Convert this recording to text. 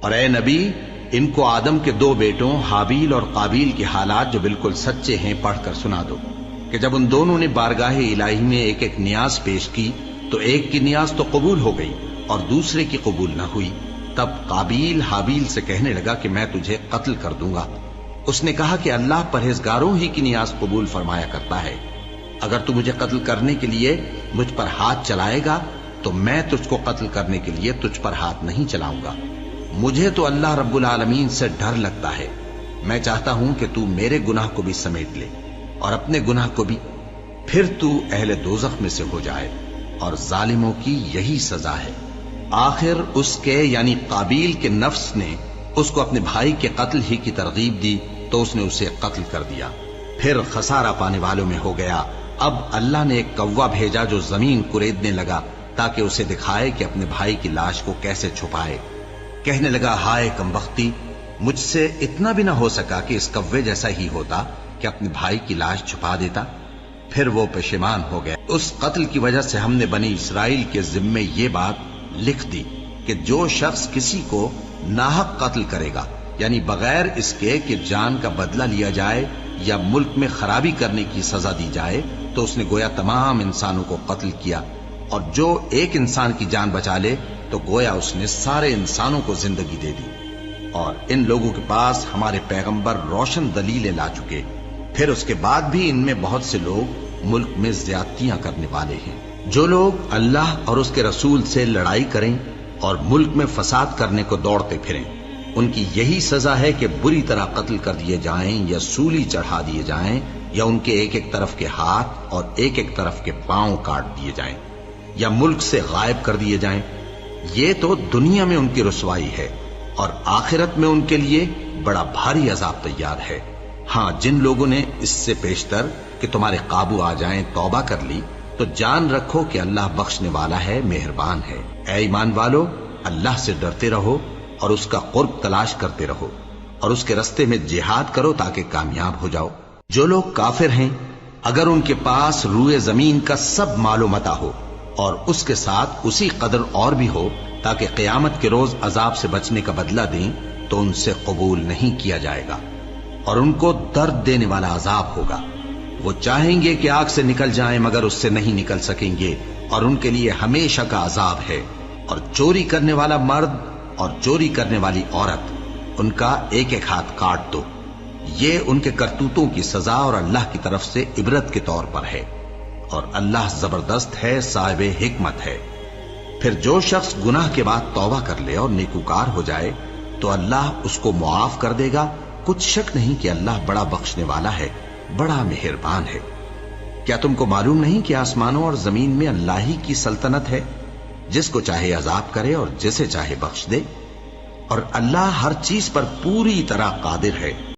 اور اے نبی، ان کو آدم کے دو بیٹوں حابیل اور قابیل کے حالات جو بالکل سچے ہیں پڑھ کر سنا دو کہ جب ان دونوں نے بارگاہ الہی میں ایک ایک نیاز پیش کی تو ایک کی نیاز تو قبول ہو گئی اور دوسرے کی قبول نہ ہوئی۔ تب قابیل حابیل سے کہنے لگا کہ میں تجھے قتل کر دوں گا۔ اس نے کہا کہ اللہ پرہیزگاروں ہی کی نیاز قبول فرمایا کرتا ہے، اگر تو مجھے قتل کرنے کے لیے مجھ پر ہاتھ چلائے گا تو میں تجھ کو قتل کرنے کے لیے تجھ پر ہاتھ نہیں چلاؤں گا۔ مجھے تو اللہ رب العالمین سے ڈر لگتا ہے، میں چاہتا ہوں کہ تو میرے گناہ کو بھی سمیٹ لے اور اپنے گناہ کو بھی، پھر تو اہل دوزخ میں سے ہو جائے، اور ظالموں کی یہی سزا ہے۔ آخر اس کے یعنی قابیل کے نفس نے اس کو اپنے بھائی کے قتل ہی کی ترغیب دی تو اس نے اسے قتل کر دیا، پھر خسارہ پانے والوں میں ہو گیا۔ اب اللہ نے ایک کوا بھیجا جو زمین کریدنے لگا تاکہ اسے دکھائے کہ اپنے بھائی کی لاش کو کیسے چھپائے۔ کہنے لگا، ہائے کمبختی، مجھ سے اتنا بھی نہ ہو سکا کہ اس کوے جیسا ہی ہوتا کہ اپنے بھائی کی لاش چھپا دیتا۔ پھر وہ پشیمان ہو گیا۔ اس قتل کی وجہ سے ہم نے بنی اسرائیل کے ذمے یہ بات لکھ دی کہ جو شخص کسی کو ناحق قتل کرے گا، یعنی بغیر اس کے کہ جان کا بدلہ لیا جائے یا ملک میں خرابی کرنے کی سزا دی جائے، تو اس نے گویا تمام انسانوں کو قتل کیا، اور جو ایک انسان کی جان بچا لے تو گویا اس نے سارے انسانوں کو زندگی دے دی۔ اور ان لوگوں کے پاس ہمارے پیغمبر روشن دلیلیں لا چکے، پھر اس کے بعد بھی ان میں بہت سے لوگ ملک میں زیادتیاں کرنے والے ہیں۔ جو لوگ اللہ اور اس کے رسول سے لڑائی کریں اور ملک میں فساد کرنے کو دوڑتے پھریں، ان کی یہی سزا ہے کہ بری طرح قتل کر دیے جائیں یا سولی چڑھا دیے جائیں، یا ان کے ایک ایک طرف کے ہاتھ اور ایک ایک طرف کے پاؤں کاٹ دیے جائیں، یا ملک سے غائب کر دیے جائیں۔ یہ تو دنیا میں ان کی رسوائی ہے، اور آخرت میں ان کے لیے بڑا بھاری عذاب تیار ہے۔ ہاں، جن لوگوں نے اس سے پیشتر کہ تمہارے قابو آ جائیں توبہ کر لی تو جان رکھو کہ اللہ بخشنے والا ہے، مہربان ہے۔ اے ایمان والو، اللہ سے ڈرتے رہو اور اس کا قرب تلاش کرتے رہو، اور اس کے رستے میں جہاد کرو تاکہ کامیاب ہو جاؤ۔ جو لوگ کافر ہیں، اگر ان کے پاس روئے زمین کا سب مال و متاع ہو اور اس کے ساتھ اسی قدر اور بھی ہو تاکہ قیامت کے روز عذاب سے بچنے کا بدلہ دیں، تو ان سے قبول نہیں کیا جائے گا، اور ان کو درد دینے والا عذاب ہوگا۔ وہ چاہیں گے کہ آگ سے نکل جائیں مگر اس سے نہیں نکل سکیں گے، اور ان کے لیے ہمیشہ کا عذاب ہے۔ اور چوری کرنے والا مرد اور چوری کرنے والی عورت، ان کا ایک ایک ہاتھ کاٹ دو۔ یہ ان کے کرتوتوں کی سزا اور اللہ کی طرف سے عبرت کے طور پر ہے، اور اللہ زبردست ہے، صاحب حکمت ہے۔ پھر جو شخص گناہ کے بعد توبہ کر لے اور نیکوکار ہو جائے تو اللہ اس کو معاف کر دے گا۔ کچھ شک نہیں کہ اللہ بڑا بخشنے والا ہے، بڑا مہربان ہے۔ کیا تم کو معلوم نہیں کہ آسمانوں اور زمین میں اللہ ہی کی سلطنت ہے، جس کو چاہے عذاب کرے اور جسے چاہے بخش دے، اور اللہ ہر چیز پر پوری طرح قادر ہے۔